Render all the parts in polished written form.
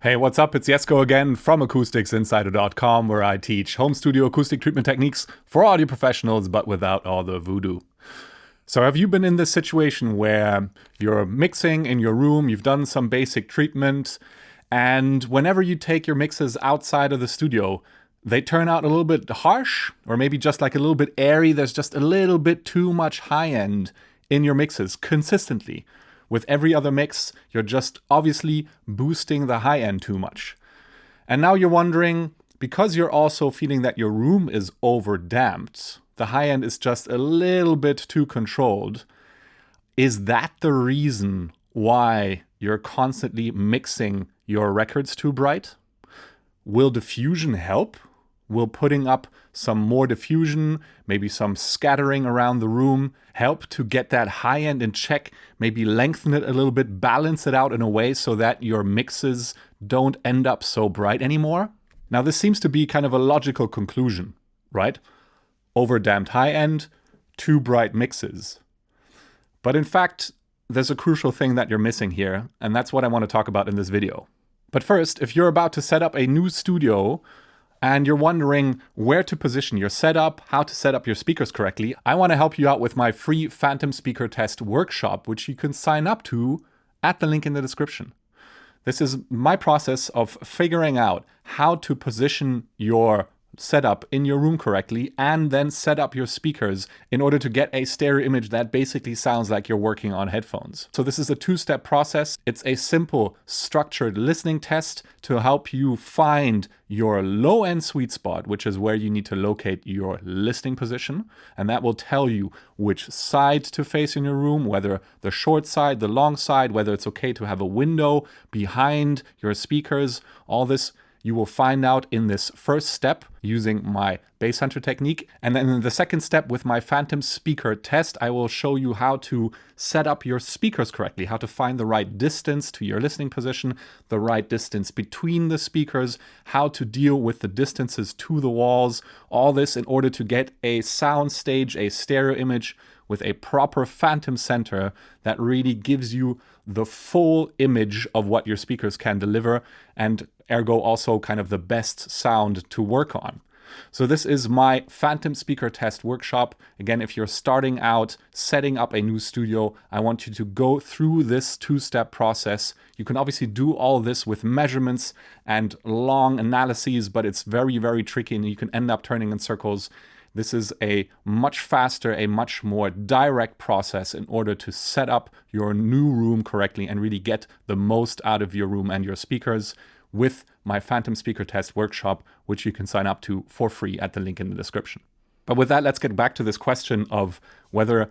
Hey, what's up? It's Jesko again from AcousticsInsider.com, where I teach home studio acoustic treatment techniques for audio professionals, but without all the voodoo. So have you been in this situation where you're mixing in your room, you've done some basic treatment, and whenever you take your mixes outside of the studio, they turn out a little bit harsh, or maybe just like a little bit airy? There's just a little bit too much high end in your mixes consistently. With every other mix, you're just obviously boosting the high end too much. And now you're wondering, because you're also feeling that your room is overdamped, the high end is just a little bit too controlled, is that the reason why you're constantly mixing your records too bright? Will diffusion help? Will putting up some more diffusion, maybe some scattering around the room, help to get that high end in check, maybe lengthen it a little bit, balance it out in a way so that your mixes don't end up so bright anymore? Now, this seems to be kind of a logical conclusion, right? Overdamped high end, too bright mixes. But in fact, there's a crucial thing that you're missing here, and that's what I want to talk about in this video. But first, if you're about to set up a new studio, and you're wondering where to position your setup, how to set up your speakers correctly, I want to help you out with my free Phantom Speaker Test workshop, which you can sign up to at the link in the description. This is my process of figuring out how to position your setup in your room correctly and then set up your speakers in order to get a stereo image that basically sounds like you're working on headphones. So this is a two-step process. It's a simple structured listening test to help you find your low-end sweet spot, which is where you need to locate your listening position. And that will tell you which side to face in your room, whether the short side, the long side, whether it's okay to have a window behind your speakers. All this you will find out in this first step using my bass hunter technique. And then in the second step with my Phantom Speaker Test, I will show you how to set up your speakers correctly, how to find the right distance to your listening position, the right distance between the speakers, how to deal with the distances to the walls, all this in order to get a sound stage, a stereo image with a proper phantom center that really gives you the full image of what your speakers can deliver, and ergo also kind of the best sound to work on. So this is my Phantom Speaker Test workshop. Again, if you're starting out setting up a new studio, I want you to go through this two-step process. You can obviously do all this with measurements and long analyses, but it's very, very tricky and you can end up turning in circles. This is a much faster, a much more direct process in order to set up your new room correctly and really get the most out of your room and your speakers with my Phantom Speaker Test workshop, which you can sign up to for free at the link in the description. But with that, let's get back to this question of whether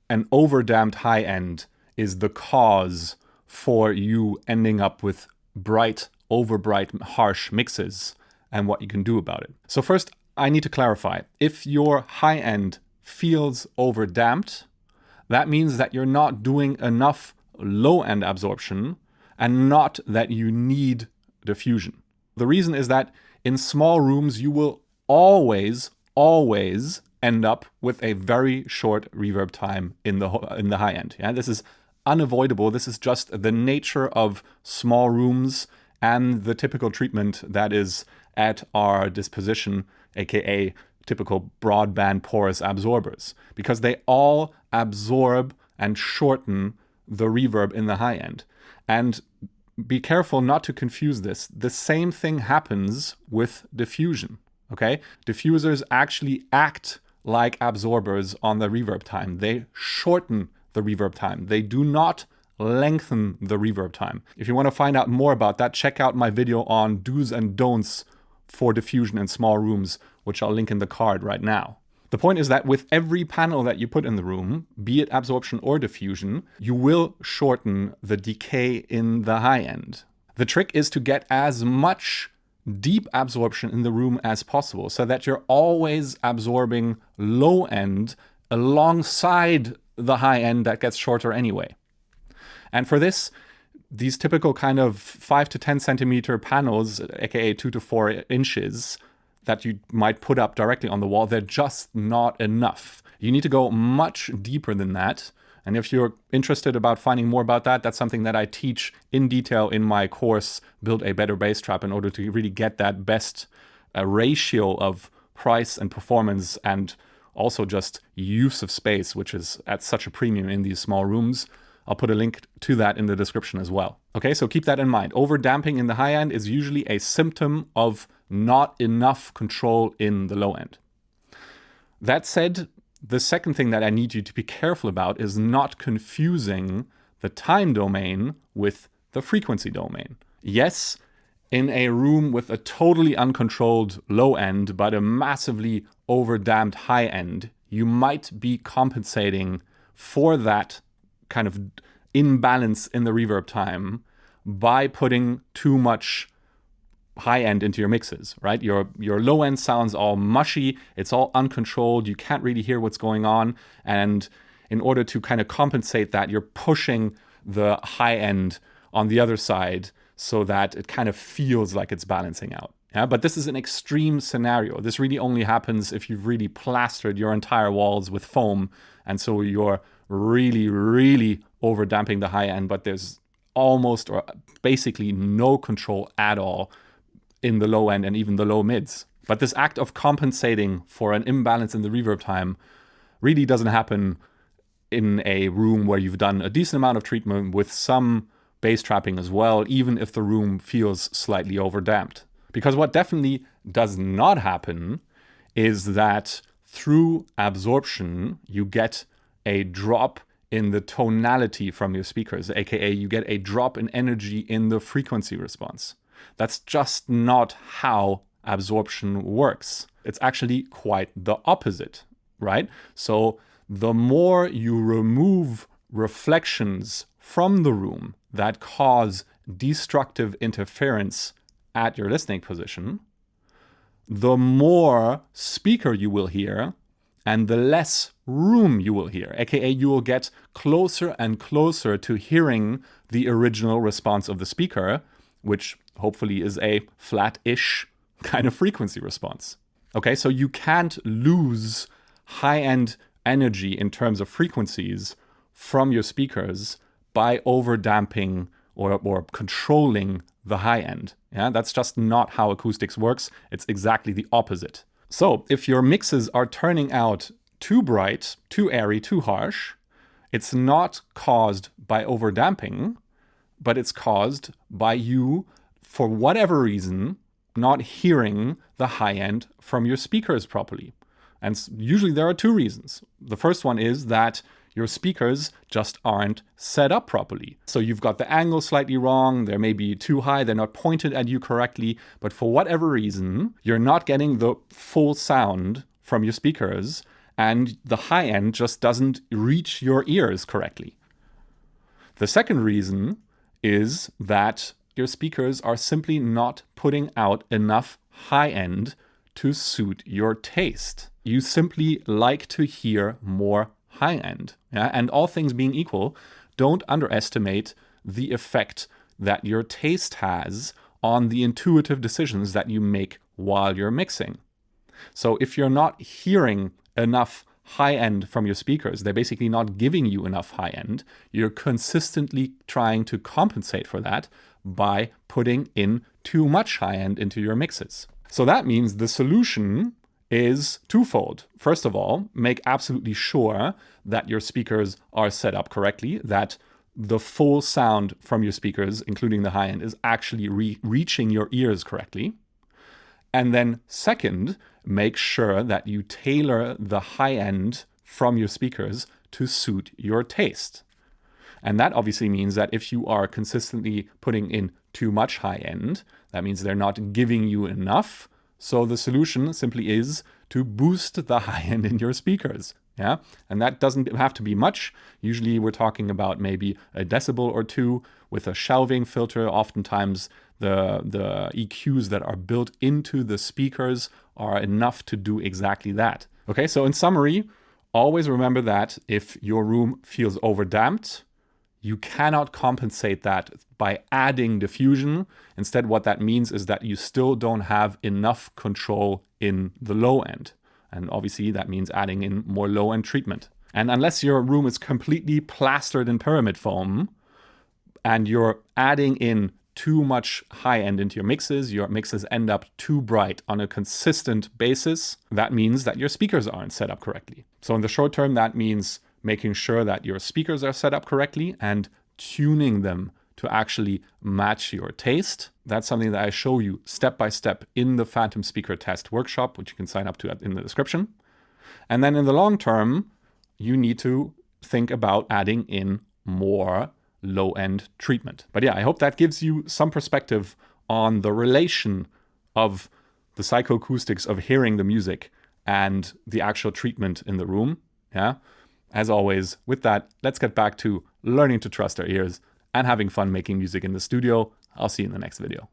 an overdamped high end is the cause for you ending up with bright, overbright, harsh mixes and what you can do about it. So first, I need to clarify, if your high end feels overdamped, that means that you're not doing enough low end absorption and not that you need diffusion. The reason is that in small rooms, you will always end up with a very short reverb time in the high end. Yeah, this is unavoidable. This is just the nature of small rooms and the typical treatment that is at our disposition, aka typical broadband porous absorbers, because they all absorb and shorten the reverb in the high end. And be careful not to confuse this. The same thing happens with diffusion, okay? Diffusers actually act like absorbers on the reverb time. They shorten the reverb time. They do not lengthen the reverb time. If you want to find out more about that, check out my video on do's and don'ts for diffusion in small rooms, which I'll link in the card right now. The point is that with every panel that you put in the room, be it absorption or diffusion, you will shorten the decay in the high end. The trick is to get as much deep absorption in the room as possible so that you're always absorbing low end alongside the high end that gets shorter anyway. And for this, these typical kind of 5 to 10 centimeter panels, aka 2 to 4 inches, that you might put up directly on the wall, they're just not enough. You need to go much deeper than that And if you're interested about finding more about that, that's something that I teach in detail in my course, Build a Better Bass Trap, in order to really get that best ratio of price and performance and also just use of space, which is at such a premium in these small rooms. I'll put a link to that in the description as well. Okay, so keep that in mind. Overdamping in the high end is usually a symptom of not enough control in the low end. That said, the second thing that I need you to be careful about is not confusing the time domain with the frequency domain. Yes, in a room with a totally uncontrolled low end, but a massively overdamped high end, you might be compensating for that kind of imbalance in the reverb time by putting too much high end into your mixes, right? Your low end sounds all mushy, it's all uncontrolled, you can't really hear what's going on, and in order to kind of compensate that, you're pushing the high end on the other side so that it kind of feels like it's balancing out. Yeah, but this is an extreme scenario. This really only happens if you've really plastered your entire walls with foam, and so you're really, really overdamping the high end, but there's almost or basically no control at all in the low end and even the low mids. But this act of compensating for an imbalance in the reverb time really doesn't happen in a room where you've done a decent amount of treatment with some bass trapping as well, even if the room feels slightly overdamped. Because what definitely does not happen is that through absorption, you get a drop in the tonality from your speakers, aka you get a drop in energy in the frequency response. That's just not how absorption works. It's actually quite the opposite, right? So the more you remove reflections from the room that cause destructive interference at your listening position, the more speaker you will hear and the less room you will hear, aka you will get closer and closer to hearing the original response of the speaker, which hopefully is a flat-ish kind of frequency response. Okay, so you can't lose high-end energy in terms of frequencies from your speakers by overdamping or controlling the high end. Yeah, that's just not how acoustics works. It's exactly the opposite. So if your mixes are turning out too bright, too airy, too harsh, it's not caused by overdamping, but it's caused by you, for whatever reason, not hearing the high end from your speakers properly. And usually there are two reasons. The first one is that your speakers just aren't set up properly. So you've got the angle slightly wrong, they may be too high, they're not pointed at you correctly, but for whatever reason, you're not getting the full sound from your speakers, and the high end just doesn't reach your ears correctly. The second reason is that your speakers are simply not putting out enough high end to suit your taste. You simply like to hear more high end. Yeah? And all things being equal, don't underestimate the effect that your taste has on the intuitive decisions that you make while you're mixing. So if you're not hearing enough high end from your speakers, they're basically not giving you enough high end, you're consistently trying to compensate for that by putting in too much high end into your mixes. So that means the solution is twofold. First of all, make absolutely sure that your speakers are set up correctly, that the full sound from your speakers, including the high end, is actually reaching your ears correctly. And then second, make sure that you tailor the high end from your speakers to suit your taste. And that obviously means that if you are consistently putting in too much high end, that means they're not giving you enough. So the solution simply is to boost the high end in your speakers. Yeah, and that doesn't have to be much. Usually we're talking about maybe a decibel or two with a shelving filter. Oftentimes the EQs that are built into the speakers are enough to do exactly that. Okay, so in summary, always remember that if your room feels overdamped, you cannot compensate that by adding diffusion. Instead, what that means is that you still don't have enough control in the low end. And obviously that means adding in more low end treatment. And unless your room is completely plastered in pyramid foam and you're adding in too much high end into your mixes end up too bright on a consistent basis, that means that your speakers aren't set up correctly. So in the short term, that means making sure that your speakers are set up correctly and tuning them to actually match your taste. That's something that I show you step by step in the Phantom Speaker Test workshop, which you can sign up to in the description. And then in the long term, you need to think about adding in more low-end treatment. But yeah, I hope that gives you some perspective on the relation of the psychoacoustics of hearing the music and the actual treatment in the room. Yeah. As always, with that, let's get back to learning to trust our ears and having fun making music in the studio. I'll see you in the next video.